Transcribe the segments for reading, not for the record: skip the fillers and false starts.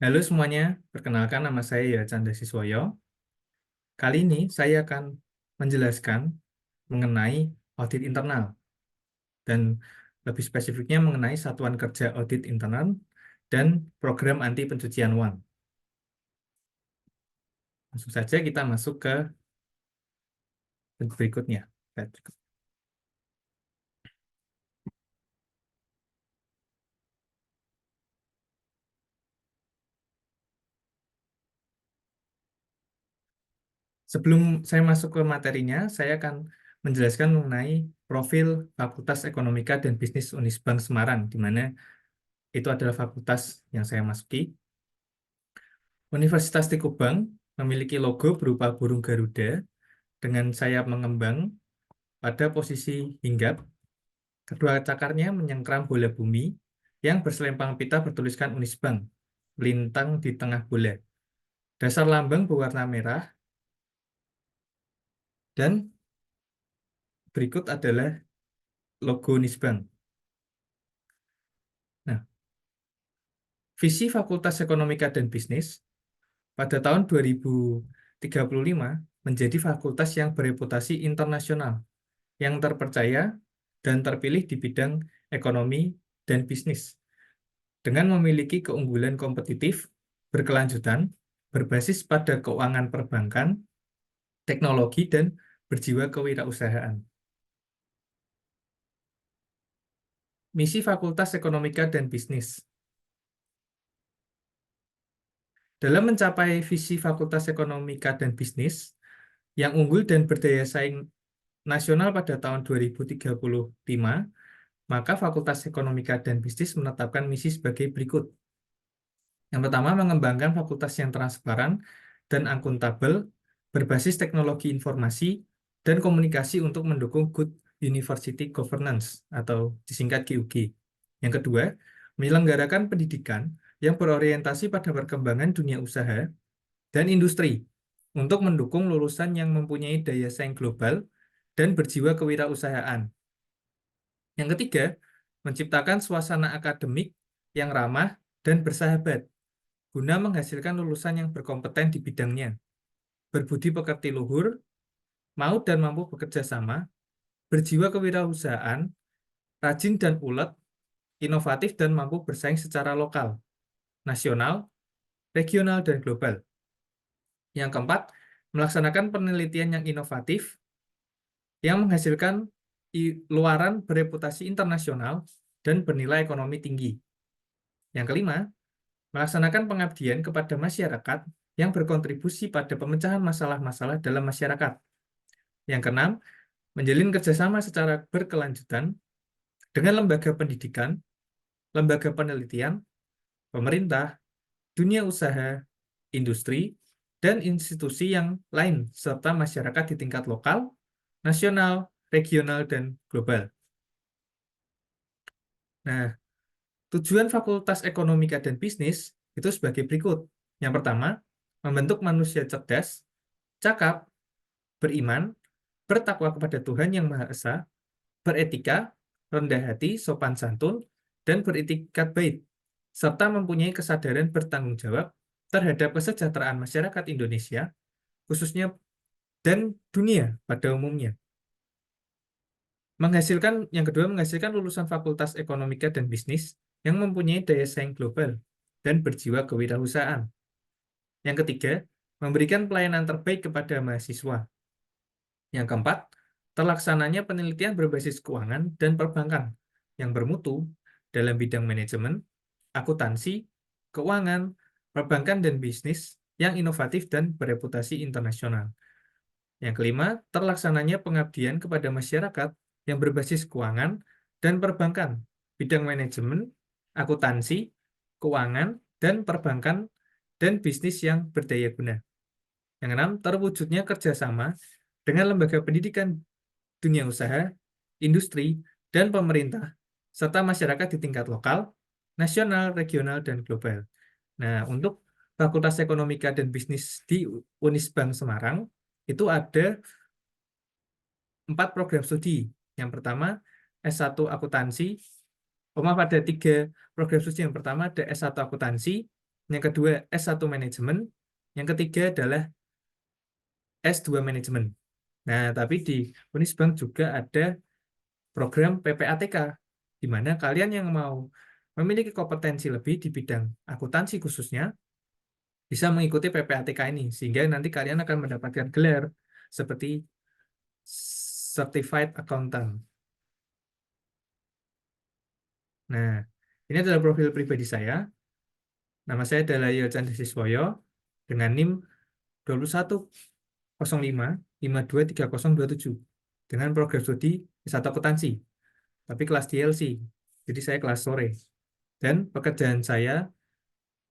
Halo semuanya, perkenalkan nama saya Chandra Siswoyo. Kali ini saya akan menjelaskan mengenai audit internal dan lebih spesifiknya mengenai satuan kerja audit internal dan program anti pencucian uang. Langsung saja kita masuk ke berikutnya. Sebelum saya masuk ke materinya, saya akan menjelaskan mengenai profil Fakultas Ekonomika dan Bisnis Unisbank Semarang, di mana itu adalah fakultas yang saya masuki. Universitas Tikubang memiliki logo berupa burung Garuda dengan sayap mengembang pada posisi hinggap. Kedua cakarnya menyengkram bola bumi yang berselempang pita bertuliskan Unisbank, melintang di tengah bola. Dasar lambang berwarna merah dan berikut adalah logo Unisbank. Nah, visi Fakultas Ekonomika dan Bisnis pada tahun 2035 menjadi fakultas yang bereputasi internasional, yang terpercaya dan terpilih di bidang ekonomi dan bisnis, dengan memiliki keunggulan kompetitif, berkelanjutan, berbasis pada keuangan perbankan, teknologi, dan berjiwa kewirausahaan. Misi Fakultas Ekonomika dan Bisnis. Dalam mencapai visi Fakultas Ekonomika dan Bisnis yang unggul dan berdaya saing nasional pada tahun 2035, maka Fakultas Ekonomika dan Bisnis menetapkan misi sebagai berikut. Yang pertama, mengembangkan fakultas yang transparan dan akuntabel, berbasis teknologi informasi dan komunikasi untuk mendukung Good University Governance atau disingkat GUG. Yang kedua, menyelenggarakan pendidikan yang berorientasi pada perkembangan dunia usaha dan industri untuk mendukung lulusan yang mempunyai daya saing global dan berjiwa kewirausahaan. Yang ketiga, menciptakan suasana akademik yang ramah dan bersahabat guna menghasilkan lulusan yang berkompeten di bidangnya, berbudi pekerti luhur, mau dan mampu bekerja sama, berjiwa kewirausahaan, rajin dan ulet, inovatif dan mampu bersaing secara lokal, nasional, regional, dan global. Yang keempat, melaksanakan penelitian yang inovatif yang menghasilkan luaran bereputasi internasional dan bernilai ekonomi tinggi. Yang kelima, melaksanakan pengabdian kepada masyarakat yang berkontribusi pada pemecahan masalah-masalah dalam masyarakat. Yang keenam, menjalin kerjasama secara berkelanjutan dengan lembaga pendidikan, lembaga penelitian, pemerintah, dunia usaha, industri, dan institusi yang lain, serta masyarakat di tingkat lokal, nasional, regional, dan global. Nah, tujuan Fakultas Ekonomika dan Bisnis itu sebagai berikut. Yang pertama, membentuk manusia cerdas, cakap, beriman, bertakwa kepada Tuhan Yang Maha Esa, beretika, rendah hati, sopan santun, dan beritikat baik, serta mempunyai kesadaran bertanggung jawab terhadap kesejahteraan masyarakat Indonesia, khususnya dan dunia pada umumnya. Yang kedua, menghasilkan lulusan Fakultas Ekonomika dan Bisnis yang mempunyai daya saing global dan berjiwa kewirausahaan. Yang ketiga, memberikan pelayanan terbaik kepada mahasiswa. Yang keempat, terlaksananya penelitian berbasis keuangan dan perbankan yang bermutu dalam bidang manajemen, akuntansi, keuangan, perbankan, dan bisnis yang inovatif dan bereputasi internasional. Yang kelima, terlaksananya pengabdian kepada masyarakat yang berbasis keuangan dan perbankan, bidang manajemen, akuntansi, keuangan, dan perbankan, dan bisnis yang berdaya guna. Yang enam, terwujudnya kerjasama dengan lembaga pendidikan dunia usaha, industri, dan pemerintah, serta masyarakat di tingkat lokal, nasional, regional, dan global. Nah, untuk Fakultas Ekonomika dan Bisnis di Unisbank Semarang, itu ada 4 program studi. Yang pertama, S1 Akuntansi. Maaf, ada 3 program studi. Yang pertama ada S1 Akuntansi, yang kedua S1 manajemen, yang ketiga adalah S2 manajemen. Nah, tapi di Unisbank juga ada program PPATK, di mana kalian yang mau memiliki kompetensi lebih di bidang akuntansi khususnya, bisa mengikuti PPATK ini, sehingga nanti kalian akan mendapatkan gelar seperti Certified Accountant. Nah, ini adalah profil pribadi saya. Nama saya adalah Yo Chandra Siswoyo dengan NIM 2105523027 dengan program studi S1 Akuntansi, tapi kelas DLC. Jadi saya kelas sore. Dan pekerjaan saya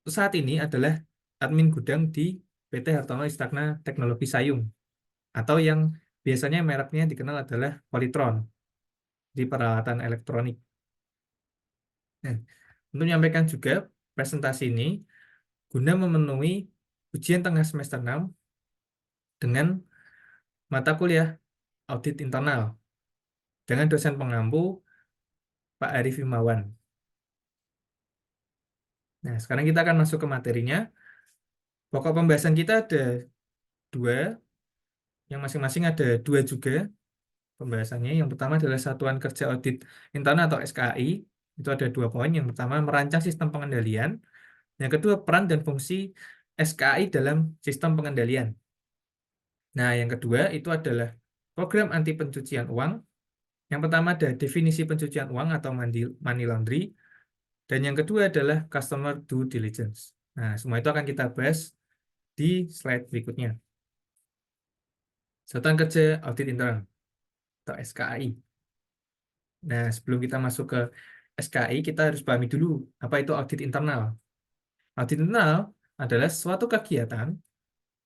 saat ini adalah admin gudang di PT Hartono Istagna Teknologi Sayung, atau yang biasanya mereknya dikenal adalah Polytron, di peralatan elektronik. Nah, untuk menyampaikan juga presentasi ini guna memenuhi ujian tengah semester 6 dengan mata kuliah audit internal dengan dosen pengampu Pak Arif Himawan. Nah, sekarang kita akan masuk ke materinya. Pokok pembahasan kita ada dua, yang masing-masing ada dua juga pembahasannya. Yang pertama adalah Satuan Kerja Audit Internal atau SKAI. Itu ada 2 poin. Yang pertama, merancang sistem pengendalian. Yang kedua, peran dan fungsi SKAI dalam sistem pengendalian. Nah, yang kedua itu adalah program anti pencucian uang. Yang pertama ada definisi pencucian uang atau money laundry. Dan yang kedua adalah customer due diligence. Nah, semua itu akan kita bahas di slide berikutnya. Satuan Kerja Audit Intern atau SKAI. Nah, sebelum kita masuk ke SKAI, kita harus pahami dulu apa itu audit internal. Audit internal adalah suatu kegiatan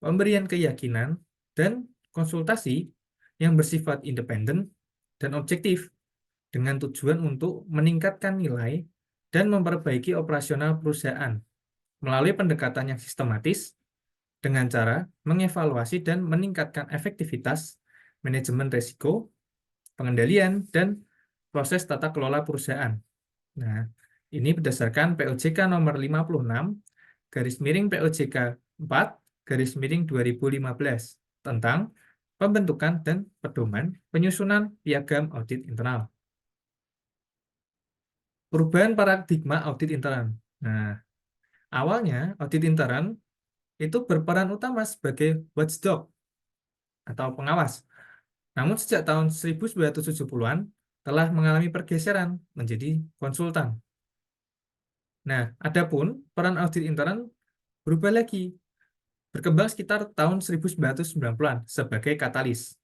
pemberian keyakinan dan konsultasi yang bersifat independen dan objektif dengan tujuan untuk meningkatkan nilai dan memperbaiki operasional perusahaan melalui pendekatan yang sistematis dengan cara mengevaluasi dan meningkatkan efektivitas manajemen risiko, pengendalian, dan proses tata kelola perusahaan. Nah, ini berdasarkan POJK nomor 56 garis miring POJK 4 garis miring 2015 tentang pembentukan dan pedoman penyusunan piagam audit internal. Perubahan paradigma audit intern. Nah, awalnya audit intern itu berperan utama sebagai watchdog atau pengawas. Namun sejak tahun 1970-an telah mengalami pergeseran menjadi konsultan. Nah, adapun peran audit intern berubah lagi, berkembang sekitar tahun 1990-an sebagai katalis.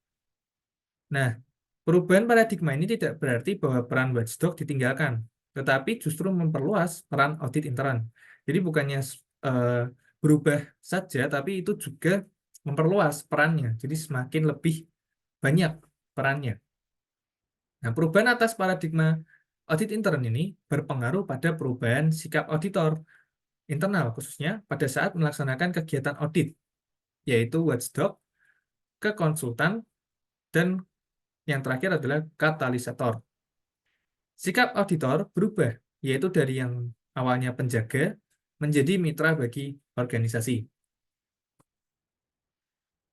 Nah, perubahan paradigma ini tidak berarti bahwa peran watchdog ditinggalkan, tetapi justru memperluas peran audit intern. Jadi bukannya eh, berubah saja, tapi itu juga memperluas perannya. Jadi semakin lebih banyak perannya. Nah, perubahan atas paradigma audit intern ini berpengaruh pada perubahan sikap auditor internal, khususnya pada saat melaksanakan kegiatan audit, yaitu watchdog, ke konsultan, dan yang terakhir adalah katalisator. Sikap auditor berubah, yaitu dari yang awalnya penjaga menjadi mitra bagi organisasi.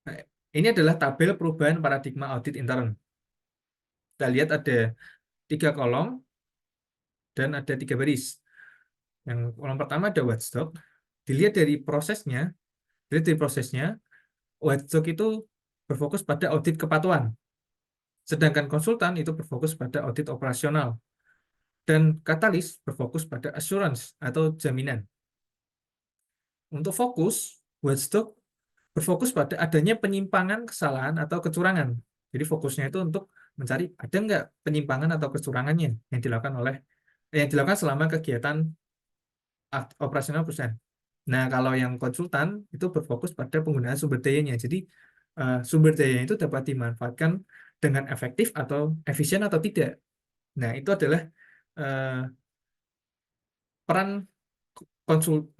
Nah, ini adalah tabel perubahan paradigma audit intern. Kita lihat ada 3 kolom dan ada 3 baris. Yang kolom pertama ada watchdog. Dilihat dari prosesnya, watchdog itu berfokus pada audit kepatuhan. Sedangkan konsultan itu berfokus pada audit operasional. Dan katalis berfokus pada assurance atau jaminan. Untuk fokus, watchdog berfokus pada adanya penyimpangan, kesalahan, atau kecurangan. Jadi fokusnya itu untuk mencari ada nggak penyimpangan atau kecurangannya yang dilakukan selama kegiatan operasional perusahaan. Nah, kalau yang konsultan itu berfokus pada penggunaan sumber dayanya. Jadi sumber daya itu dapat dimanfaatkan dengan efektif atau efisien atau tidak. Nah, itu adalah eh, peran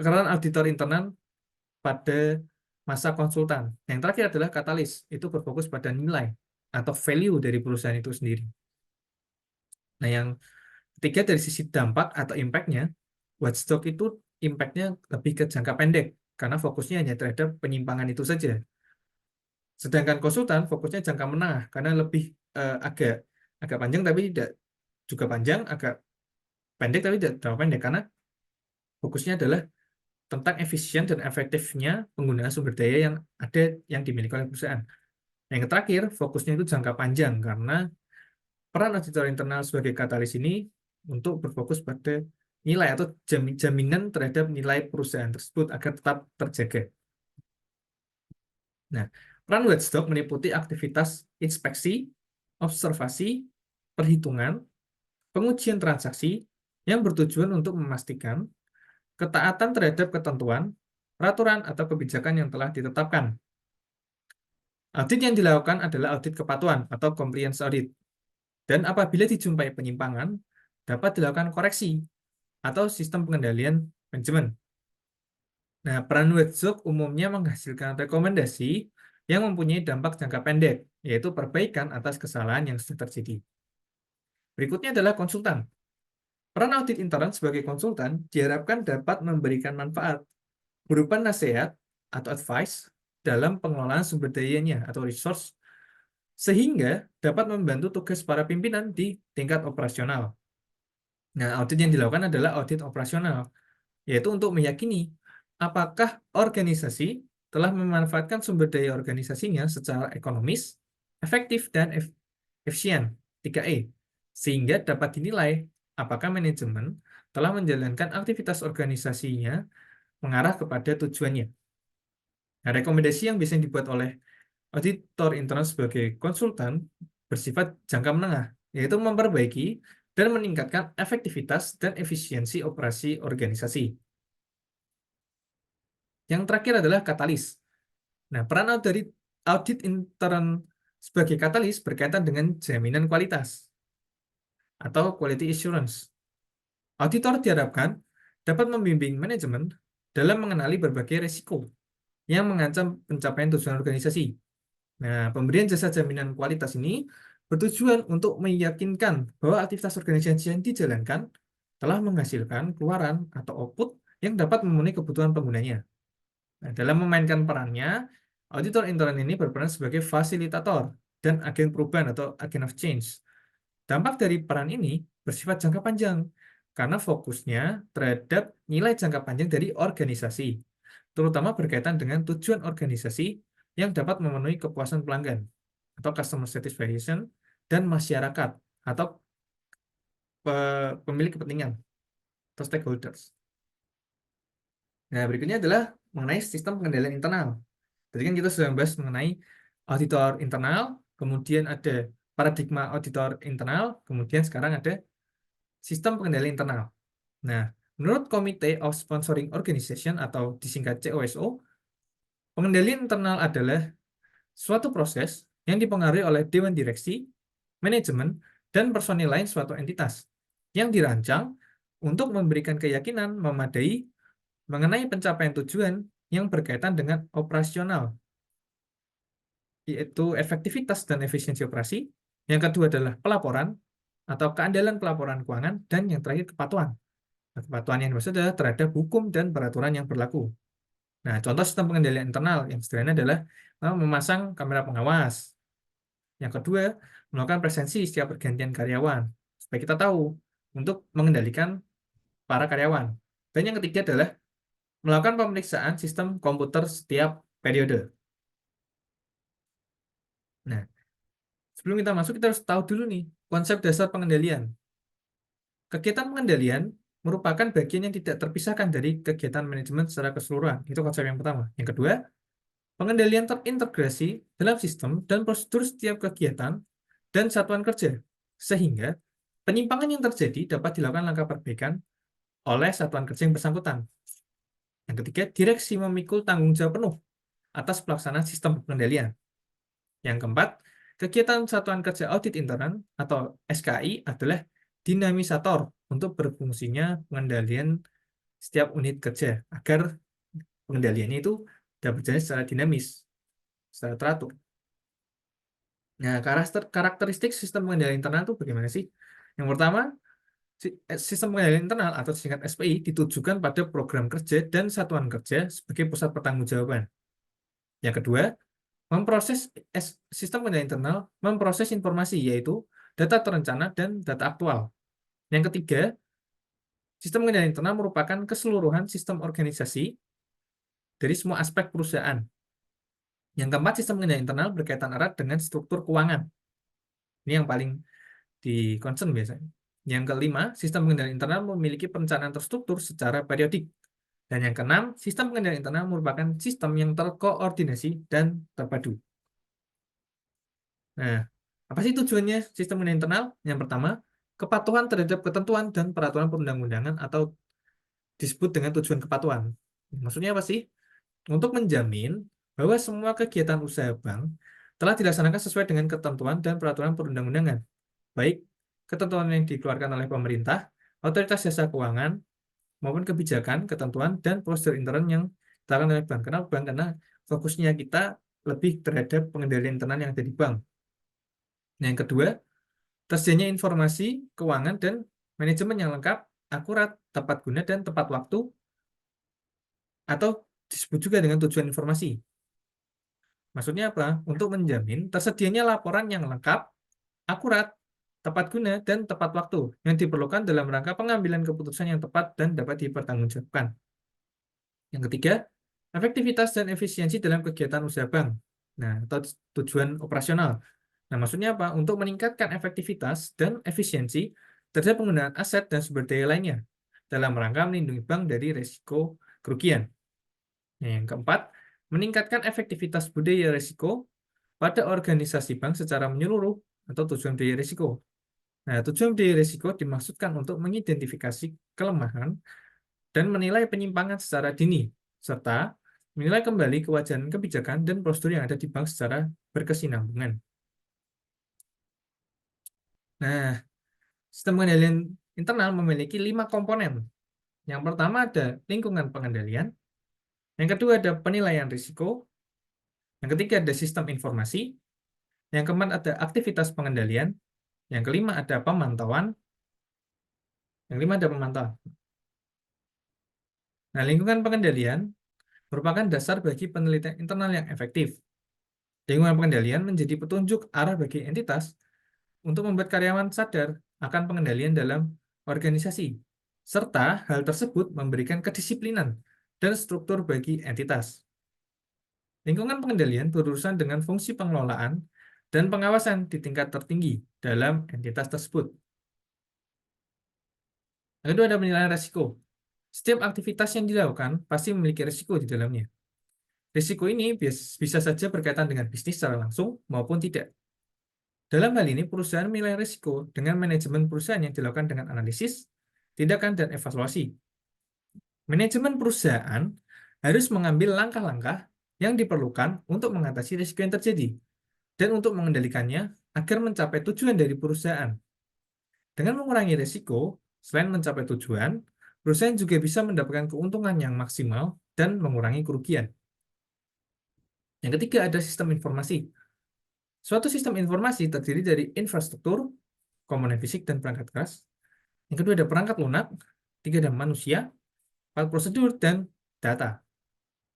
peran auditor internal pada masa konsultan. Yang terakhir adalah katalis, itu berfokus pada nilai atau value dari perusahaan itu sendiri. Nah, yang ketiga dari sisi dampak atau impact-nya, watchdog itu impact-nya lebih ke jangka pendek, karena fokusnya hanya terhadap penyimpangan itu saja. Sedangkan konsultan fokusnya jangka menengah, karena lebih agak agak panjang tapi tidak juga panjang, agak pendek tapi tidak terlalu pendek, karena fokusnya adalah tentang efisien dan efektifnya penggunaan sumber daya yang ada yang dimiliki oleh perusahaan. Yang terakhir, fokusnya itu jangka panjang, karena peran auditor internal sebagai katalis ini untuk berfokus pada nilai atau jaminan terhadap nilai perusahaan tersebut agar tetap terjaga. Nah, peran watchdog meliputi aktivitas inspeksi, observasi, perhitungan, pengujian transaksi yang bertujuan untuk memastikan ketaatan terhadap ketentuan, peraturan, atau kebijakan yang telah ditetapkan. Audit yang dilakukan adalah audit kepatuhan atau compliance audit. Dan apabila dijumpai penyimpangan, dapat dilakukan koreksi atau sistem pengendalian manajemen. Nah, peran watchdog umumnya menghasilkan rekomendasi yang mempunyai dampak jangka pendek, yaitu perbaikan atas kesalahan yang sudah terjadi. Berikutnya adalah konsultan. Peran audit intern sebagai konsultan diharapkan dapat memberikan manfaat berupa nasihat atau advice dalam pengelolaan sumber dayanya atau resource, sehingga dapat membantu tugas para pimpinan di tingkat operasional. Nah, audit yang dilakukan adalah audit operasional, yaitu untuk meyakini apakah organisasi telah memanfaatkan sumber daya organisasinya secara ekonomis, efektif, dan efisien, 3E, sehingga dapat dinilai apakah manajemen telah menjalankan aktivitas organisasinya mengarah kepada tujuannya. Nah, rekomendasi yang biasanya dibuat oleh auditor intern sebagai konsultan bersifat jangka menengah, yaitu memperbaiki dan meningkatkan efektivitas dan efisiensi operasi organisasi. Yang terakhir adalah katalis. Nah, peran audit intern sebagai katalis berkaitan dengan jaminan kualitas atau quality assurance. Auditor diharapkan dapat membimbing manajemen dalam mengenali berbagai risiko yang mengancam pencapaian tujuan organisasi. Nah, pemberian jasa jaminan kualitas ini bertujuan untuk meyakinkan bahwa aktivitas organisasi yang dijalankan telah menghasilkan keluaran atau output yang dapat memenuhi kebutuhan penggunanya. Nah, dalam memainkan perannya, auditor intern ini berperan sebagai fasilitator dan agen perubahan atau agen of change. Dampak dari peran ini bersifat jangka panjang, karena fokusnya terhadap nilai jangka panjang dari organisasi, terutama berkaitan dengan tujuan organisasi yang dapat memenuhi kepuasan pelanggan atau customer satisfaction dan masyarakat atau pemilik kepentingan atau stakeholders. Nah, berikutnya adalah mengenai sistem pengendalian internal. Tadi kan kita sudah membahas mengenai auditor internal, kemudian ada paradigma auditor internal, kemudian sekarang ada sistem pengendalian internal. Nah, menurut Committee of Sponsoring Organization atau disingkat COSO, pengendalian internal adalah suatu proses yang dipengaruhi oleh dewan direksi, manajemen, dan personil lain suatu entitas yang dirancang untuk memberikan keyakinan memadai mengenai pencapaian tujuan yang berkaitan dengan operasional, yaitu efektivitas dan efisiensi operasi. Yang kedua adalah pelaporan atau keandalan pelaporan keuangan, dan yang terakhir kepatuhan. Nah, kepatuhan yang dimaksud adalah terhadap hukum dan peraturan yang berlaku. Nah, contoh sistem pengendalian internal yang sederhana adalah memasang kamera pengawas. Yang kedua, melakukan presensi setiap pergantian karyawan, supaya kita tahu untuk mengendalikan para karyawan. Dan yang ketiga adalah melakukan pemeriksaan sistem komputer setiap periode. Nah, sebelum kita masuk, kita harus tahu dulu nih konsep dasar pengendalian. Kegiatan pengendalian merupakan bagian yang tidak terpisahkan dari kegiatan manajemen secara keseluruhan. Itu konsep yang pertama. Yang kedua, pengendalian terintegrasi dalam sistem dan prosedur setiap kegiatan dan satuan kerja, sehingga penyimpangan yang terjadi dapat dilakukan langkah perbaikan oleh satuan kerja yang bersangkutan. Yang ketiga, direksi memikul tanggung jawab penuh atas pelaksanaan sistem pengendalian. Yang keempat, kegiatan satuan kerja audit intern atau SKI adalah dinamisator untuk berfungsinya pengendalian setiap unit kerja agar pengendaliannya itu dapat berjalan secara dinamis, secara teratur. Nah, karakteristik sistem pengendalian internal itu bagaimana sih? Yang pertama, Sistem pengendalian internal atau singkat SPI ditujukan pada program kerja dan satuan kerja sebagai pusat pertanggungjawaban. Yang kedua, sistem pengendalian internal memproses informasi yaitu data terencana dan data aktual. Yang ketiga, sistem pengendalian internal merupakan keseluruhan sistem organisasi dari semua aspek perusahaan. Yang keempat, sistem pengendalian internal berkaitan erat dengan struktur keuangan. Ini yang paling di concern biasanya. Yang kelima, sistem pengendalian internal memiliki perencanaan terstruktur secara periodik. Dan yang keenam, sistem pengendalian internal merupakan sistem yang terkoordinasi dan terpadu. Nah, apa sih tujuannya sistem pengendalian internal? Yang pertama, kepatuhan terhadap ketentuan dan peraturan perundang-undangan atau disebut dengan tujuan kepatuhan. Maksudnya apa sih? Untuk menjamin bahwa semua kegiatan usaha bank telah dilaksanakan sesuai dengan ketentuan dan peraturan perundang-undangan, baik ketentuan yang dikeluarkan oleh pemerintah, otoritas jasa keuangan, maupun kebijakan, ketentuan, dan prosedur intern yang dilakukan oleh bank. Kenapa bank? Karena fokusnya kita lebih terhadap pengendalian internal yang ada di bank. Nah, yang kedua, tersedianya informasi, keuangan, dan manajemen yang lengkap, akurat, tepat guna, dan tepat waktu, atau disebut juga dengan tujuan informasi. Maksudnya apa? Untuk menjamin tersedianya laporan yang lengkap, akurat, tepat guna, dan tepat waktu yang diperlukan dalam rangka pengambilan keputusan yang tepat dan dapat dipertanggungjawabkan. Yang ketiga, efektivitas dan efisiensi dalam kegiatan usaha bank. Nah, atau tujuan operasional. Nah, maksudnya apa? Untuk meningkatkan efektivitas dan efisiensi terhadap penggunaan aset dan sumber daya lainnya dalam rangka melindungi bank dari risiko kerugian. Nah, yang keempat, meningkatkan efektivitas budaya risiko pada organisasi bank secara menyeluruh atau tujuan budaya risiko. Nah, tujuan budaya risiko dimaksudkan untuk mengidentifikasi kelemahan dan menilai penyimpangan secara dini, serta menilai kembali kewajaran kebijakan dan prosedur yang ada di bank secara berkesinambungan. Nah, sistem pengendalian internal memiliki 5 komponen. Yang pertama ada lingkungan pengendalian, yang kedua ada penilaian risiko, yang ketiga ada sistem informasi, yang keempat ada aktivitas pengendalian, yang kelima ada pemantauan, yang kelima ada pemantauan. Nah, lingkungan pengendalian merupakan dasar bagi penelitian internal yang efektif. Lingkungan pengendalian menjadi petunjuk arah bagi entitas untuk membuat karyawan sadar akan pengendalian dalam organisasi, serta hal tersebut memberikan kedisiplinan dan struktur bagi entitas. Lingkungan pengendalian berurusan dengan fungsi pengelolaan dan pengawasan di tingkat tertinggi dalam entitas tersebut. Yang kedua ada penilaian risiko. Setiap aktivitas yang dilakukan pasti memiliki risiko di dalamnya. Risiko ini bisa saja berkaitan dengan bisnis secara langsung maupun tidak. Dalam hal ini, perusahaan menilai risiko dengan manajemen perusahaan yang dilakukan dengan analisis, tindakan, dan evaluasi. Manajemen perusahaan harus mengambil langkah-langkah yang diperlukan untuk mengatasi risiko yang terjadi dan untuk mengendalikannya agar mencapai tujuan dari perusahaan. Dengan mengurangi risiko, selain mencapai tujuan, perusahaan juga bisa mendapatkan keuntungan yang maksimal dan mengurangi kerugian. Yang ketiga ada sistem informasi. Suatu sistem informasi terdiri dari infrastruktur, komponen fisik, dan perangkat keras. Yang kedua ada perangkat lunak, tiga ada manusia, empat prosedur, dan data.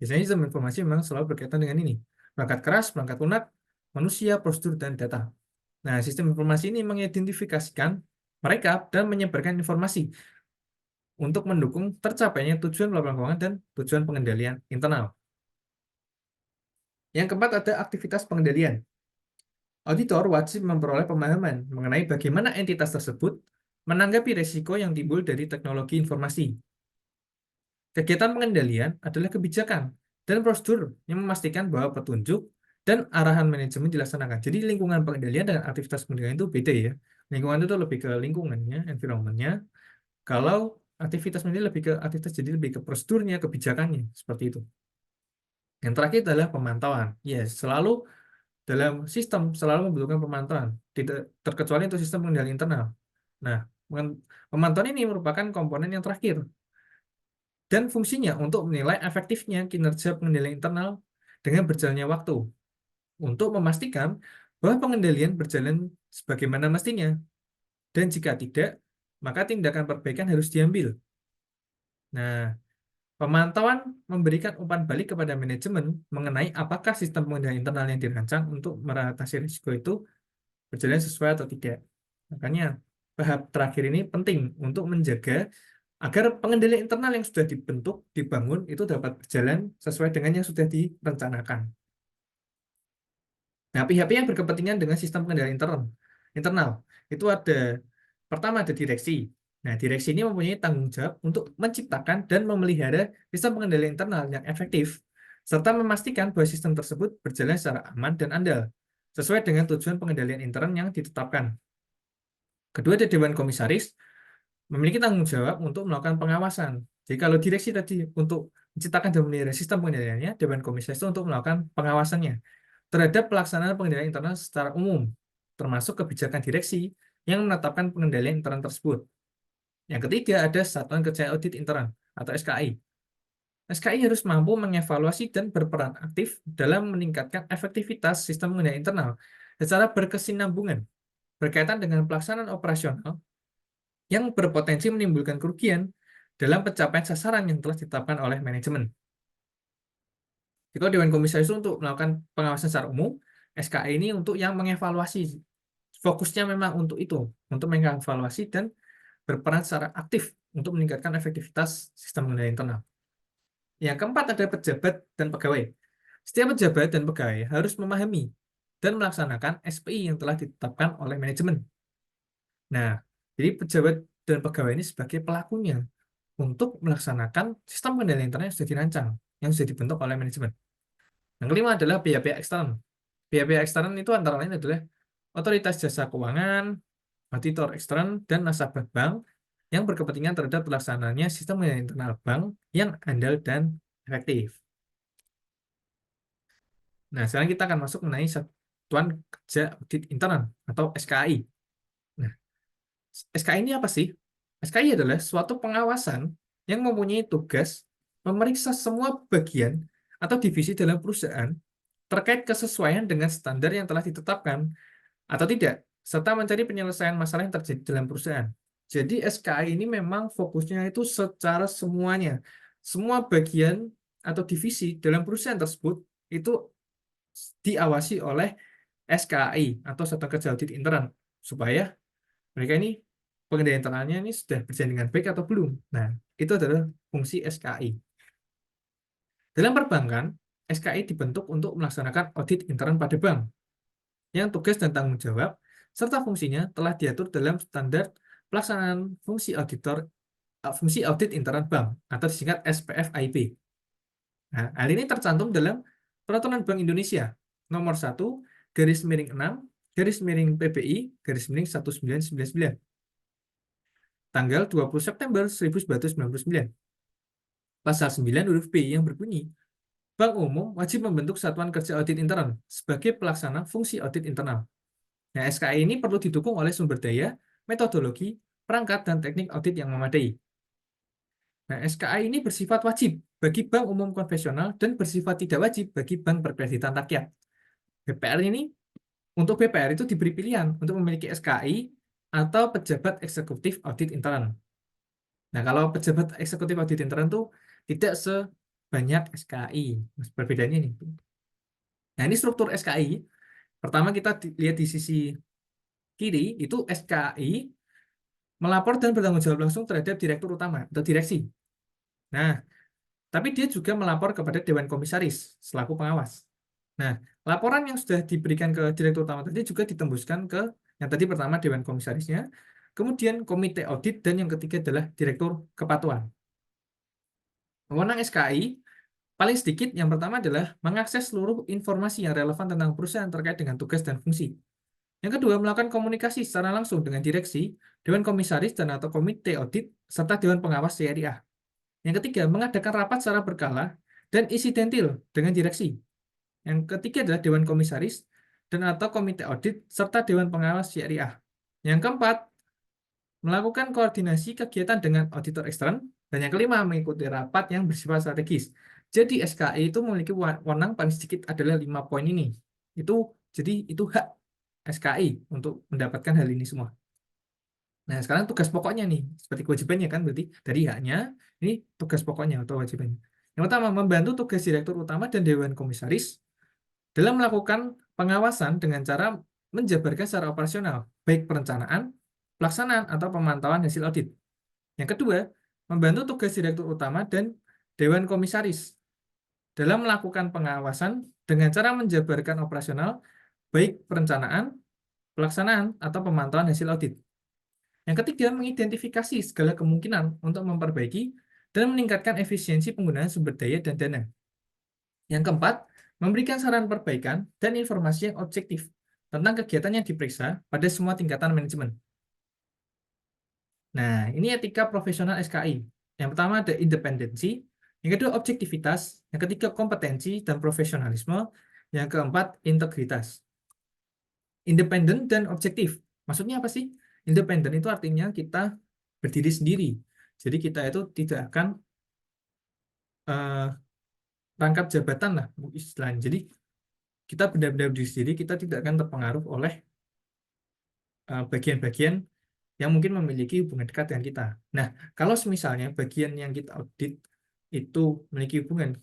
Biasanya sistem informasi memang selalu berkaitan dengan ini. Perangkat keras, perangkat lunak, manusia, prosedur, dan data. Nah, sistem informasi ini mengidentifikasikan mereka dan menyebarkan informasi untuk mendukung tercapainya tujuan pelaporan keuangan dan tujuan pengendalian internal. Yang keempat ada aktivitas pengendalian. Auditor wajib memperoleh pemahaman mengenai bagaimana entitas tersebut menanggapi risiko yang timbul dari teknologi informasi. Kegiatan pengendalian adalah kebijakan dan prosedur yang memastikan bahwa petunjuk dan arahan manajemen dilaksanakan. Jadi lingkungan pengendalian dan aktivitas pengendalian itu beda ya. Lingkungan itu lebih ke lingkungannya, environment-nya. Kalau aktivitas pengendalian lebih ke aktivitas, jadi lebih ke prosedurnya, kebijakannya, seperti itu. Yang terakhir adalah pemantauan. Ya, selalu dalam sistem selalu membutuhkan pemantauan, tidak terkecuali untuk sistem pengendalian internal. Nah, pemantauan ini merupakan komponen yang terakhir dan fungsinya untuk menilai efektifnya kinerja pengendalian internal dengan berjalannya waktu untuk memastikan bahwa pengendalian berjalan sebagaimana mestinya dan jika tidak, maka tindakan perbaikan harus diambil. Nah, pemantauan memberikan umpan balik kepada manajemen mengenai apakah sistem pengendalian internal yang dirancang untuk mengatasi risiko itu berjalan sesuai atau tidak. Makanya tahap terakhir ini penting untuk menjaga agar pengendalian internal yang sudah dibentuk, dibangun, itu dapat berjalan sesuai dengan yang sudah direncanakan. Nah, pihak-pihak yang berkepentingan dengan sistem pengendalian internal itu pertama ada direksi. Nah, direksi ini mempunyai tanggung jawab untuk menciptakan dan memelihara sistem pengendalian internal yang efektif, serta memastikan bahwa sistem tersebut berjalan secara aman dan andal, sesuai dengan tujuan pengendalian intern yang ditetapkan. Kedua, ada Dewan Komisaris, memiliki tanggung jawab untuk melakukan pengawasan. Jadi kalau direksi tadi untuk menciptakan dan memelihara sistem pengendaliannya, Dewan Komisaris itu untuk melakukan pengawasannya terhadap pelaksanaan pengendalian internal secara umum, termasuk kebijakan direksi yang menetapkan pengendalian internal tersebut. Yang ketiga, ada Satuan Kerja Audit Intern atau SKI. SKI harus mampu mengevaluasi dan berperan aktif dalam meningkatkan efektivitas sistem pengendalian internal secara berkesinambungan berkaitan dengan pelaksanaan operasional yang berpotensi menimbulkan kerugian dalam pencapaian sasaran yang telah ditetapkan oleh manajemen. Jika Dewan Komisaris itu untuk melakukan pengawasan secara umum, SKI ini untuk yang mengevaluasi. Fokusnya memang untuk itu, untuk mengevaluasi dan berperan secara aktif untuk meningkatkan efektivitas sistem pengendalian internal. Yang keempat ada pejabat dan pegawai. Setiap pejabat dan pegawai harus memahami dan melaksanakan SPI yang telah ditetapkan oleh manajemen. Nah, jadi pejabat dan pegawai ini sebagai pelakunya untuk melaksanakan sistem pengendalian internal yang sudah dirancang, yang sudah dibentuk oleh manajemen. Yang kelima adalah pihak-pihak ekstern. Pihak-pihak ekstern itu antara lain adalah otoritas jasa keuangan, auditor ekstern, dan nasabah bank yang berkepentingan terhadap pelaksanaannya sistem pengendalian internal bank yang andal dan efektif. Nah, sekarang kita akan masuk mengenai Satuan Kerja Audit Intern atau SKI. Nah, SKI ini apa sih? SKI adalah suatu pengawasan yang mempunyai tugas memeriksa semua bagian atau divisi dalam perusahaan terkait kesesuaian dengan standar yang telah ditetapkan atau tidak, serta mencari penyelesaian masalah yang terjadi dalam perusahaan. Jadi SKI ini memang fokusnya itu secara semuanya. Semua bagian atau divisi dalam perusahaan tersebut itu diawasi oleh SKI atau Satuan Kerja Audit Intern supaya mereka ini pengendalian internalnya ini sudah berjalan dengan baik atau belum. Nah, itu adalah fungsi SKI. Dalam perbankan, SKI dibentuk untuk melaksanakan audit intern pada bank, yang tugas dan tanggung jawab serta fungsinya telah diatur dalam standar pelaksanaan fungsi audit intern bank atau disingkat SPFIB. Nah, hal ini tercantum dalam Peraturan Bank Indonesia nomor 1/6/PBI/1999 tanggal 20 September 1999. Pasal 9 huruf B yang berbunyi, Bank Umum wajib membentuk Satuan Kerja Audit Intern sebagai pelaksana fungsi audit internal. Nah, SKI ini perlu didukung oleh sumber daya, metodologi, perangkat, dan teknik audit yang memadai. Nah, SKI ini bersifat wajib bagi bank umum konvensional dan bersifat tidak wajib bagi bank berkreditan rakyat. BPR ini, untuk BPR itu diberi pilihan untuk memiliki SKI atau pejabat eksekutif audit intern. Nah, kalau pejabat eksekutif audit intern itu tidak sebanyak SKI. Perbedaannya ini. Nah, ini struktur SKI. Pertama kita lihat di sisi kiri, itu SKI melapor dan bertanggung jawab langsung terhadap direktur utama atau direksi. Nah, tapi dia juga melapor kepada Dewan Komisaris selaku pengawas. Nah, laporan yang sudah diberikan ke direktur utama tadi juga ditembuskan ke yang tadi pertama Dewan Komisarisnya, kemudian Komite Audit, dan yang ketiga adalah Direktur Kepatuhan. Wewenang SKI paling sedikit yang pertama adalah mengakses seluruh informasi yang relevan tentang perusahaan terkait dengan tugas dan fungsi. Yang kedua, melakukan komunikasi secara langsung dengan direksi, Dewan Komisaris, dan atau Komite Audit, serta Dewan Pengawas CRIA. Yang ketiga, mengadakan rapat secara berkala dan insidentil dengan direksi. Yang ketiga adalah Dewan Komisaris dan atau Komite Audit, serta Dewan Pengawas CRIA. Yang keempat, melakukan koordinasi kegiatan dengan auditor ekstern. Dan yang kelima, mengikuti rapat yang bersifat strategis. Jadi SKI itu memiliki wewenang paling sedikit adalah 5 poin ini. Jadi itu hak SKI untuk mendapatkan hal ini semua. Nah, sekarang tugas pokoknya nih, seperti kewajibannya kan, berarti dari haknya, ini tugas pokoknya atau wajibannya. Yang pertama, membantu tugas Direktur Utama dan Dewan Komisaris dalam melakukan pengawasan dengan cara menjabarkan secara operasional, baik perencanaan, pelaksanaan, atau pemantauan hasil audit. Yang kedua, membantu tugas Direktur Utama dan Dewan Komisaris dalam melakukan pengawasan dengan cara menjabarkan operasional, baik perencanaan, pelaksanaan, atau pemantauan hasil audit. Yang ketiga, mengidentifikasi segala kemungkinan untuk memperbaiki dan meningkatkan efisiensi penggunaan sumber daya dan dana. Yang keempat, memberikan saran perbaikan dan informasi yang objektif tentang kegiatan yang diperiksa pada semua tingkatan manajemen. Nah, ini etika profesional SKI. Yang pertama ada independensi, yang kedua objektivitas, yang ketiga kompetensi dan profesionalisme, yang keempat integritas. Independen dan objektif. Maksudnya apa sih? Independen itu artinya kita berdiri sendiri. Jadi kita itu tidak akan rangkap jabatan lah istilahnya. Jadi kita benar-benar berdiri sendiri, kita tidak akan terpengaruh oleh bagian-bagian yang mungkin memiliki hubungan dekat dengan kita. Nah, kalau misalnya bagian yang kita audit itu memiliki hubungan,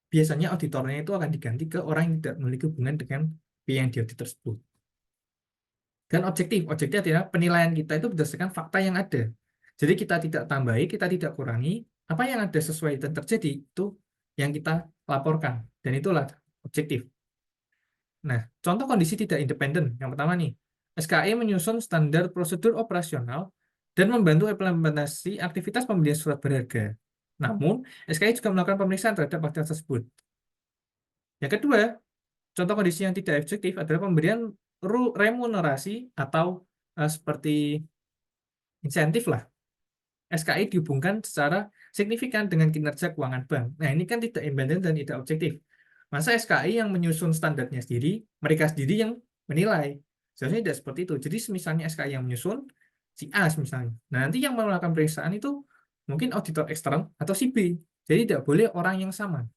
biasanya auditornya itu akan diganti ke orang yang tidak memiliki hubungan dengan pihak yang diaudit tersebut. Dan objektif adalah penilaian kita itu berdasarkan fakta yang ada. Jadi kita tidak tambahi, kita tidak kurangi, apa yang ada sesuai dan terjadi itu yang kita laporkan. Dan itulah objektif. Nah, contoh kondisi tidak independen. Yang pertama nih, SKI menyusun standar prosedur operasional dan membantu implementasi aktivitas pembelian surat berharga. Namun, SKI juga melakukan pemeriksaan terhadap aktivitas tersebut. Yang kedua, contoh kondisi yang tidak objektif adalah pemberian remunerasi atau seperti insentif lah. SKI dihubungkan secara signifikan dengan kinerja keuangan bank. Nah, ini kan tidak independen dan tidak objektif. Masa SKI yang menyusun standarnya sendiri, mereka sendiri yang menilai. Seharusnya tidak seperti itu. Jadi, misalnya SKI yang menyusun, si A misalnya. Nah, nanti yang melakukan pemeriksaan itu mungkin auditor eksternal atau si B. Jadi, tidak boleh orang yang sama.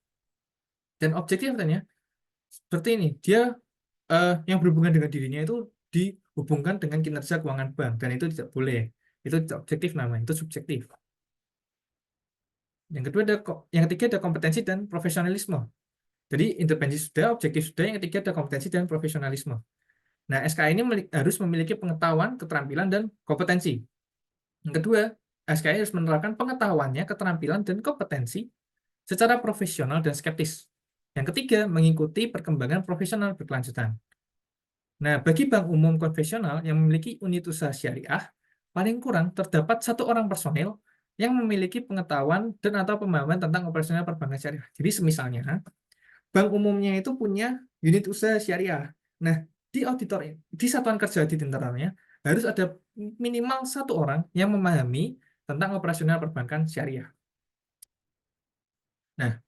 Dan objektif katanya, seperti ini, dia yang berhubungan dengan dirinya itu dihubungkan dengan kinerja keuangan bank. Dan itu tidak boleh. Itu tidak objektif namanya, itu subjektif. Yang kedua yang ketiga ada kompetensi dan profesionalisme. Jadi independensi sudah, objektif sudah, yang ketiga ada kompetensi dan profesionalisme. Nah, SKI ini harus memiliki pengetahuan, keterampilan, dan kompetensi. Yang kedua, SKI harus menerapkan pengetahuannya, keterampilan, dan kompetensi secara profesional dan skeptis. Yang ketiga, mengikuti perkembangan profesional berkelanjutan. Nah, bagi bank umum konvensional yang memiliki unit usaha syariah, paling kurang terdapat 1 orang personel yang memiliki pengetahuan dan atau pemahaman tentang operasional perbankan syariah. Jadi, semisalnya, bank umumnya itu punya unit usaha syariah. Nah, di auditor, di satuan kerja audit internalnya, harus ada minimal 1 orang yang memahami tentang operasional perbankan syariah. Nah,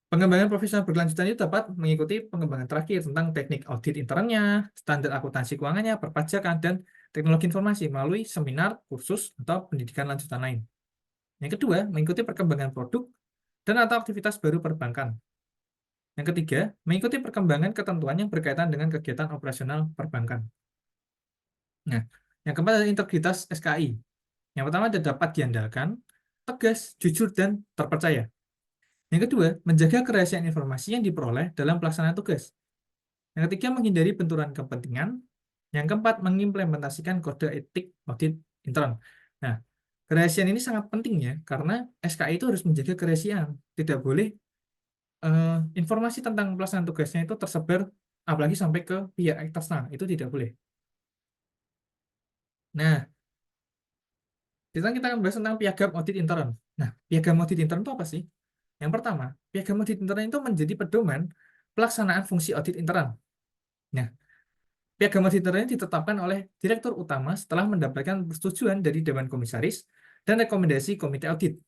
pengembangan profesional berkelanjutan itu dapat mengikuti pengembangan terakhir tentang teknik audit internnya, standar akuntansi keuangannya, perpajakan, dan teknologi informasi melalui seminar, kursus, atau pendidikan lanjutan lain. Yang kedua, mengikuti perkembangan produk dan atau aktivitas baru perbankan. Yang ketiga, mengikuti perkembangan ketentuan yang berkaitan dengan kegiatan operasional perbankan. Nah, yang keempat adalah integritas SKI. Yang pertama ada dapat diandalkan, tegas, jujur, dan terpercaya. Yang kedua, menjaga kerahasiaan informasi yang diperoleh dalam pelaksanaan tugas. Yang ketiga, menghindari benturan kepentingan. Yang keempat, mengimplementasikan kode etik audit intern. Nah, kerahasiaan ini sangat penting ya, karena SKI itu harus menjaga kerahasiaan. Tidak boleh informasi tentang pelaksanaan tugasnya itu tersebar, apalagi sampai ke pihak eksternal. Itu tidak boleh. Nah, sekarang kita akan bahas tentang piagam audit intern. Nah, piagam audit intern itu apa sih? Yang pertama, piagam audit intern itu menjadi pedoman pelaksanaan fungsi audit intern. Nah, piagam audit intern ini ditetapkan oleh Direktur Utama setelah mendapatkan persetujuan dari Dewan Komisaris dan rekomendasi Komite Audit.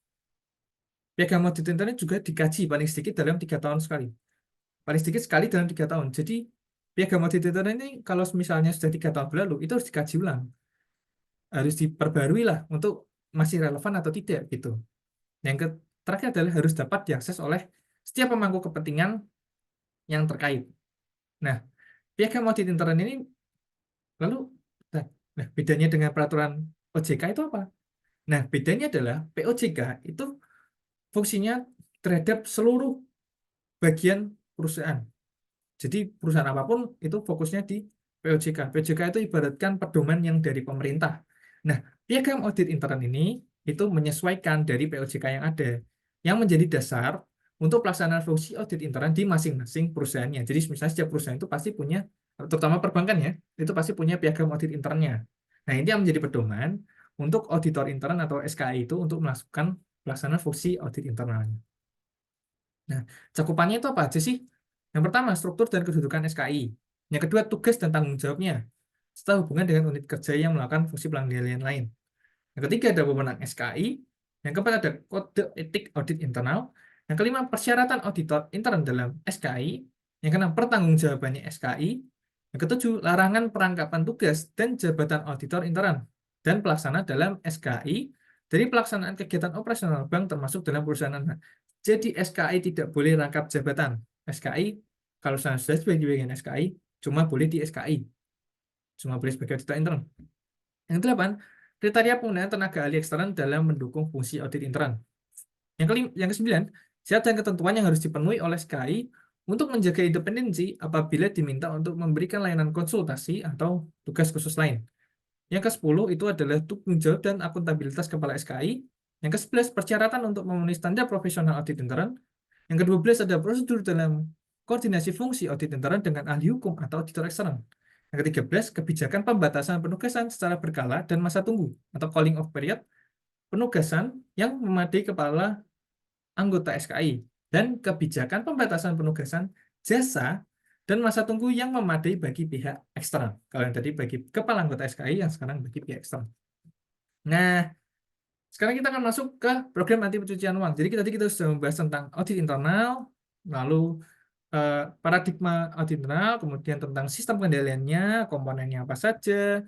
Piagam audit intern juga dikaji paling sedikit dalam 3 tahun sekali. Paling sedikit sekali dalam 3 tahun. Jadi, piagam audit intern ini kalau misalnya sudah 3 tahun berlalu, itu harus dikaji ulang. Harus diperbarui lah untuk masih relevan atau tidak gitu. Yang terakhir adalah harus dapat diakses oleh setiap pemangku kepentingan yang terkait. Nah, piagam audit intern ini lalu Nah, bedanya dengan peraturan OJK itu apa? Nah, bedanya adalah POJK itu fungsinya terhadap seluruh bagian perusahaan. Jadi perusahaan apapun itu fokusnya di POJK. POJK itu ibaratkan pedoman yang dari pemerintah. Nah, piagam audit intern ini itu menyesuaikan dari POJK yang ada, yang menjadi dasar untuk pelaksanaan fungsi audit intern di masing-masing perusahaannya. Jadi misalnya setiap perusahaan itu pasti punya, terutama perbankan ya, itu pasti punya piagam audit internnya. Nah, ini yang menjadi pedoman untuk auditor intern atau SKI itu untuk melakukan pelaksanaan fungsi audit internalnya. Nah, cakupannya itu apa aja sih? Yang pertama, struktur dan kedudukan SKI. Yang kedua, tugas dan tanggung jawabnya, serta hubungan dengan unit kerja yang melakukan fungsi pengendalian lain. Yang ketiga, ada wewenang SKI. Yang keempat, ada kode etik audit internal. Yang kelima, persyaratan auditor intern dalam SKI. Yang keenam, pertanggungjawabannya SKI. Yang ketujuh, larangan perangkapan tugas dan jabatan auditor intern dan pelaksana dalam SKI dari pelaksanaan kegiatan operasional bank termasuk dalam perusahaan anak. Jadi SKI tidak boleh rangkap jabatan. SKI, kalau sudah sebagai bagian SKI, cuma boleh di SKI. Cuma boleh sebagai auditor intern. Yang delapan, kriteria penggunaan tenaga ahli ekstern dalam mendukung fungsi audit intern. Yang kesembilan, syarat dan ketentuan yang harus dipenuhi oleh SKI untuk menjaga independensi apabila diminta untuk memberikan layanan konsultasi atau tugas khusus lain. Yang ke-10 itu adalah tanggung jawab dan akuntabilitas kepala SKI. Yang ke-11 persyaratan untuk memenuhi standar profesional audit intern. Yang ke-12 ada prosedur dalam koordinasi fungsi audit intern dengan ahli hukum atau auditor eksternal. Yang ke-13 kebijakan pembatasan penugasan secara berkala dan masa tunggu atau calling off period penugasan yang memadai kepala anggota SKI dan kebijakan pembatasan penugasan jasa dan masa tunggu yang memadai bagi pihak eksternal. Kalau yang tadi bagi kepala anggota SKI, yang sekarang bagi pihak eksternal. Nah, sekarang kita akan masuk ke program anti pencucian uang. Jadi tadi kita sudah membahas tentang audit internal, lalu paradigma audit internal, kemudian tentang sistem pengendaliannya, komponennya apa saja,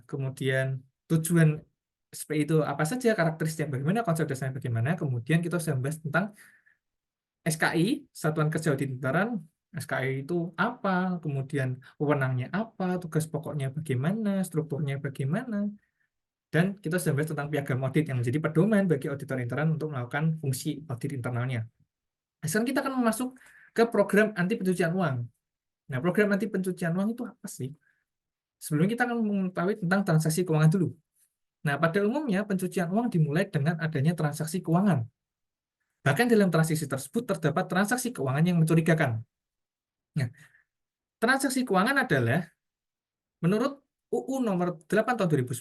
kemudian tujuan SPI itu apa saja, karakteristiknya bagaimana, konsep dasarnya bagaimana, kemudian kita sudah membahas tentang SKI, Satuan Kerja Audit Intern. SKI itu apa, kemudian wewenangnya apa, tugas pokoknya bagaimana, strukturnya bagaimana, dan kita sudah bahas tentang piagam audit yang menjadi pedoman bagi auditor intern untuk melakukan fungsi audit internalnya. Sekarang kita akan masuk ke program anti pencucian uang. Nah, program anti pencucian uang itu apa sih? Sebelumnya kita akan mengetahui tentang transaksi keuangan dulu. Nah, pada umumnya pencucian uang dimulai dengan adanya transaksi keuangan. Bahkan dalam transaksi tersebut terdapat transaksi keuangan yang mencurigakan. Nah, transaksi keuangan adalah menurut UU nomor 8 tahun 2010,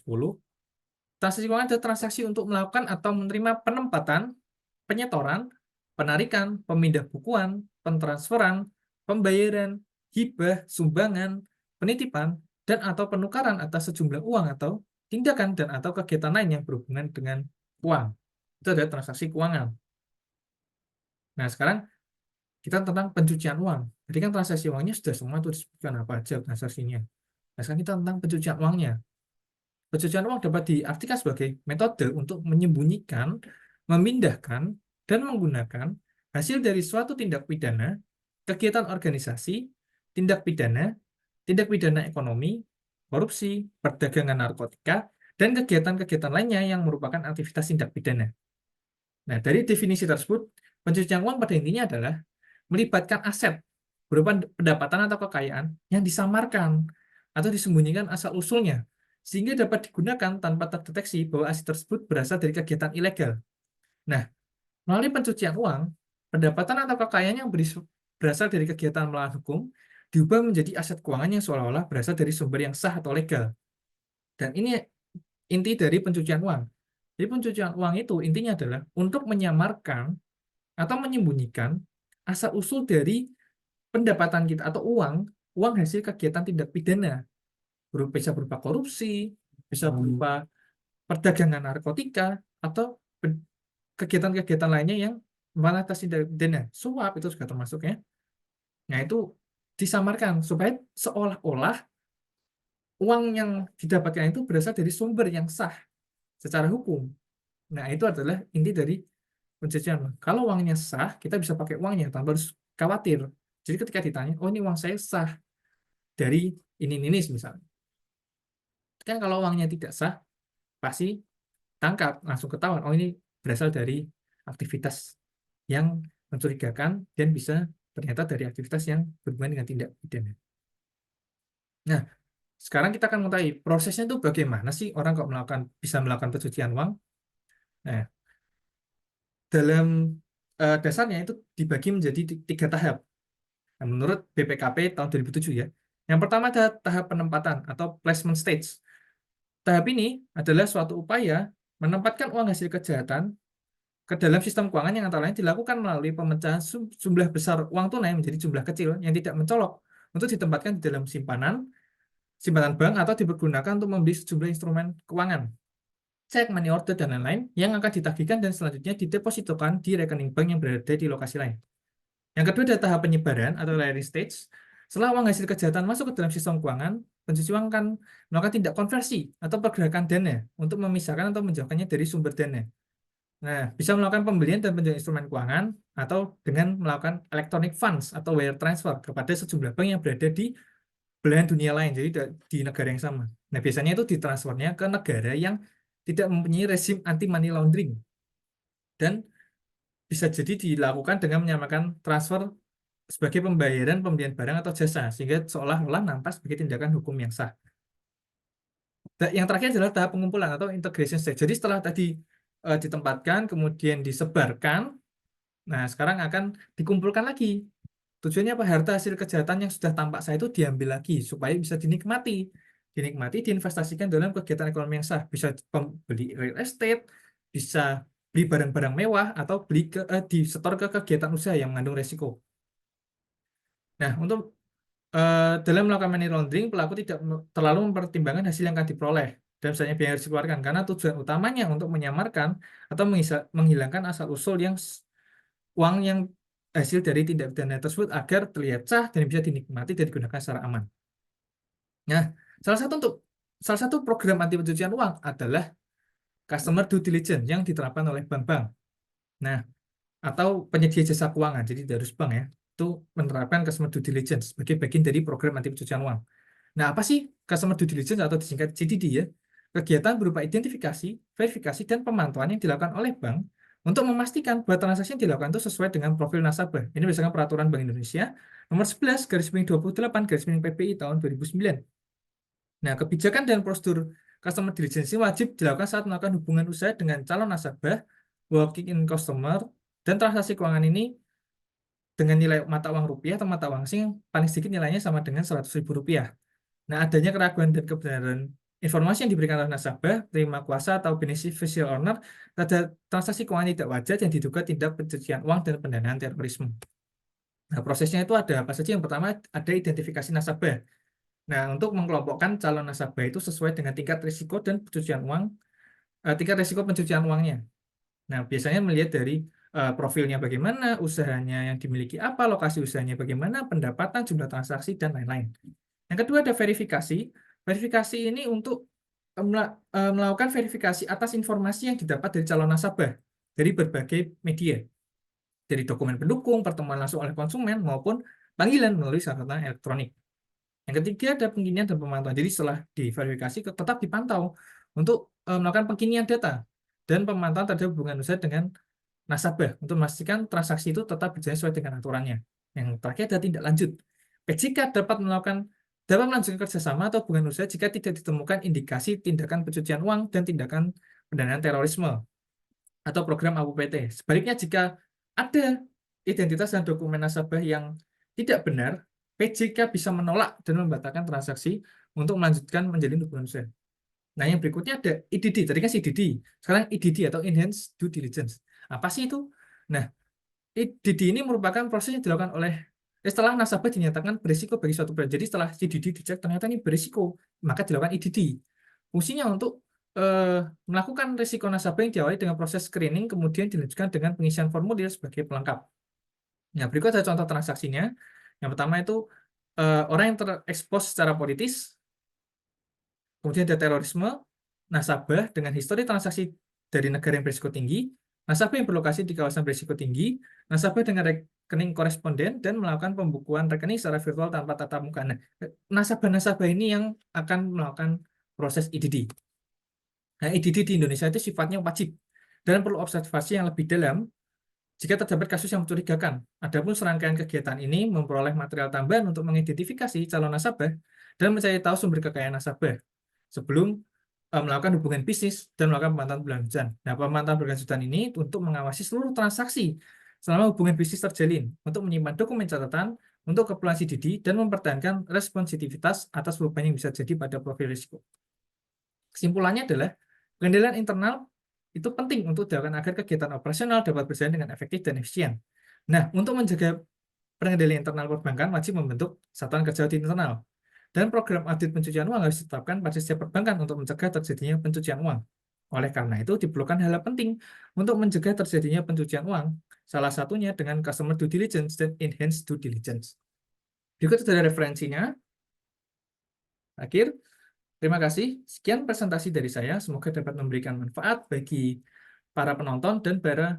transaksi keuangan adalah transaksi untuk melakukan atau menerima penempatan, penyetoran, penarikan, pemindah bukuan, pentransferan, pembayaran, hibah, sumbangan, penitipan, dan atau penukaran atas sejumlah uang atau tindakan dan atau kegiatan lain yang berhubungan dengan uang. Itu adalah transaksi keuangan. Nah, sekarang kita tentang pencucian uang. Jadi kan transaksi uangnya sudah semua itu disebutkan apa aja transaksinya. Nah, sekarang kita tentang pencucian uangnya. Pencucian uang dapat diartikan sebagai metode untuk menyembunyikan, memindahkan, dan menggunakan hasil dari suatu tindak pidana, kegiatan organisasi, tindak pidana ekonomi, korupsi, perdagangan narkotika, dan kegiatan-kegiatan lainnya yang merupakan aktivitas tindak pidana. Nah, dari definisi tersebut, pencucian uang pada intinya adalah melibatkan aset berupa pendapatan atau kekayaan yang disamarkan atau disembunyikan asal-usulnya sehingga dapat digunakan tanpa terdeteksi bahwa aset tersebut berasal dari kegiatan ilegal. Nah, melalui pencucian uang, pendapatan atau kekayaan yang berasal dari kegiatan melawan hukum diubah menjadi aset keuangan yang seolah-olah berasal dari sumber yang sah atau legal. Dan ini inti dari pencucian uang. Jadi pencucian uang itu intinya adalah untuk menyamarkan atau menyembunyikan asal-usul dari pendapatan kita atau uang hasil kegiatan tindak pidana. Bisa berupa korupsi, bisa berupa perdagangan narkotika, atau kegiatan-kegiatan lainnya yang mengatas tindak pidana. Suap itu juga termasuk ya. Nah, itu disamarkan supaya seolah-olah uang yang didapatkan itu berasal dari sumber yang sah secara hukum. Nah, itu adalah inti dari pencucian uang. Kalau uangnya sah, kita bisa pakai uangnya tanpa harus khawatir. Jadi ketika ditanya, oh ini uang saya sah dari ini misalnya. Kan kalau uangnya tidak sah, pasti tangkap, langsung ketahuan, oh ini berasal dari aktivitas yang mencurigakan dan bisa ternyata dari aktivitas yang berhubungan dengan tindak pidana. Nah, sekarang kita akan mengetahui prosesnya itu bagaimana sih orang kok bisa melakukan pencucian uang. Nah, dalam dasarnya itu dibagi menjadi tiga tahap. Nah, menurut BPKP tahun 2007 ya. Yang pertama adalah tahap penempatan atau placement stage. Tahap ini adalah suatu upaya menempatkan uang hasil kejahatan ke dalam sistem keuangan yang antara lain dilakukan melalui pemecahan jumlah besar uang tunai menjadi jumlah kecil yang tidak mencolok untuk ditempatkan di dalam simpanan bank atau dipergunakan untuk membeli sejumlah instrumen keuangan, cek, money order, dan lain-lain yang akan ditagihkan dan selanjutnya didepositokan di rekening bank yang berada di lokasi lain. Yang kedua adalah tahap penyebaran atau layering stage. Setelah uang hasil kejahatan masuk ke dalam sistem keuangan, pencuci uang akan melakukan tindak konversi atau pergerakan dana untuk memisahkan atau menjauhkannya dari sumber dana. Nah, bisa melakukan pembelian dan penjualan instrumen keuangan atau dengan melakukan electronic funds atau wire transfer kepada sejumlah bank yang berada di belahan dunia lain, jadi di negara yang sama. Nah, biasanya itu ditransfernya ke negara yang tidak mempunyai rezim anti money laundering dan bisa jadi dilakukan dengan menyamakan transfer sebagai pembayaran pembelian barang atau jasa sehingga seolah-olah nampak sebagai tindakan hukum yang sah. Yang terakhir adalah tahap pengumpulan atau integration stage. Jadi setelah tadi ditempatkan kemudian disebarkan, nah sekarang akan dikumpulkan lagi. Tujuannya apa? Harta hasil kejahatan yang sudah tampak sah itu diambil lagi supaya bisa dinikmati. Dinikmati, diinvestasikan dalam kegiatan ekonomi yang sah. Bisa beli real estate, bisa beli barang-barang mewah, atau disetor ke kegiatan usaha yang mengandung resiko. Nah, untuk dalam melakukan money laundering, pelaku tidak terlalu mempertimbangkan hasil yang akan diperoleh dan misalnya biaya yang harus dikeluarkan, karena tujuan utamanya untuk menyamarkan atau menghilangkan asal-usul uang yang hasil dari tindak pidana tersebut agar terlihat sah dan bisa dinikmati dan digunakan secara aman. Nah, salah satu program anti pencucian uang adalah customer due diligence yang diterapkan oleh bank-bank. Nah, atau penyedia jasa keuangan, jadi harus bank ya, itu menerapkan customer due diligence sebagai bagian dari program anti pencucian uang. Nah, apa sih customer due diligence atau disingkat CDD ya? Kegiatan berupa identifikasi, verifikasi, dan pemantauan yang dilakukan oleh bank untuk memastikan bahwa transaksi yang dilakukan itu sesuai dengan profil nasabah. Ini berdasarkan peraturan Bank Indonesia nomor 11/28/PPI tahun 2009. Nah, kebijakan dan prosedur customer diligence wajib dilakukan saat melakukan hubungan usaha dengan calon nasabah, walk-in customer, dan transaksi keuangan ini dengan nilai mata uang rupiah atau mata uang asing yang paling sedikit nilainya sama dengan Rp100.000. Nah, adanya keraguan dan kebenaran informasi yang diberikan oleh nasabah, terima kuasa, atau beneficial owner pada transaksi keuangan tidak wajar yang diduga tindak pencucian uang dan pendanaan terorisme. Nah, prosesnya itu ada apa saja? Yang pertama ada identifikasi nasabah. Nah, untuk mengelompokkan calon nasabah itu sesuai dengan tingkat risiko dan pencucian uang, tingkat risiko pencucian uangnya. Nah, biasanya melihat dari profilnya bagaimana, usahanya yang dimiliki apa, lokasi usahanya bagaimana, pendapatan, jumlah transaksi, dan lain-lain. Yang kedua ada verifikasi. Verifikasi ini untuk melakukan verifikasi atas informasi yang didapat dari calon nasabah dari berbagai media, dari dokumen pendukung, pertemuan langsung oleh konsumen, maupun panggilan melalui sarana elektronik. Yang ketiga ada pengkinian dan pemantauan. Jadi setelah diverifikasi tetap dipantau untuk melakukan pengkinian data dan pemantauan terhadap hubungan usaha dengan nasabah untuk memastikan transaksi itu tetap berjalan sesuai dengan aturannya. Yang terakhir ada tindak lanjut. PJK dapat melanjutkan kerjasama atau hubungan usaha jika tidak ditemukan indikasi tindakan pencucian uang dan tindakan pendanaan terorisme atau program AUPT. Sebaliknya, jika ada identitas dan dokumen nasabah yang tidak benar, PJK bisa menolak dan membatalkan transaksi untuk melanjutkan menjalin hubungan usaha. Nah, yang berikutnya ada IDD. Tadi kan CDD. Sekarang IDD atau Enhanced Due Diligence. Apa sih itu? Nah, IDD ini merupakan proses yang dilakukan setelah nasabah dinyatakan berisiko bagi suatu brand. Jadi setelah CDD dicek ternyata ini berisiko, maka dilakukan IDD. Fungsinya untuk melakukan risiko nasabah yang diawali dengan proses screening, kemudian dilanjutkan dengan pengisian formulir sebagai pelengkap. Nah, berikut ada contoh transaksinya. Yang pertama itu orang yang terekspos secara politis, kemudian ada terorisme, nasabah dengan histori transaksi dari negara yang berisiko tinggi, nasabah yang berlokasi di kawasan berisiko tinggi, nasabah dengan rekening koresponden, dan melakukan pembukuan rekening secara virtual tanpa tatap muka. Nah, nasabah-nasabah ini yang akan melakukan proses IDD. Nah, IDD di Indonesia itu sifatnya wajib dan perlu observasi yang lebih dalam jika terdapat kasus yang mencurigakan. Adapun serangkaian kegiatan ini memperoleh material tambahan untuk mengidentifikasi calon nasabah dan mencari tahu sumber kekayaan nasabah sebelum melakukan hubungan bisnis dan melakukan pemantauan berkelanjutan. Nah, pemantauan berkelanjutan ini untuk mengawasi seluruh transaksi selama hubungan bisnis terjalin, untuk menyimpan dokumen catatan, untuk keperluan CDD, dan mempertahankan responsitivitas atas perubahan yang bisa jadi pada profil risiko. Kesimpulannya adalah, pengendalian internal itu penting untuk dilakukan agar kegiatan operasional dapat berjalan dengan efektif dan efisien. Nah, untuk menjaga pengendalian internal perbankan wajib membentuk satuan kerja audit internal. Dan program audit pencucian uang harus ditetapkan pada setiap perbankan untuk mencegah terjadinya pencucian uang. Oleh karena itu, diperlukan hal penting untuk mencegah terjadinya pencucian uang, salah satunya dengan customer due diligence dan enhanced due diligence. Berikut ada referensinya. Akhir, terima kasih. Sekian presentasi dari saya. Semoga dapat memberikan manfaat bagi para penonton dan para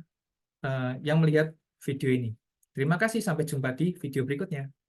yang melihat video ini. Terima kasih. Sampai jumpa di video berikutnya.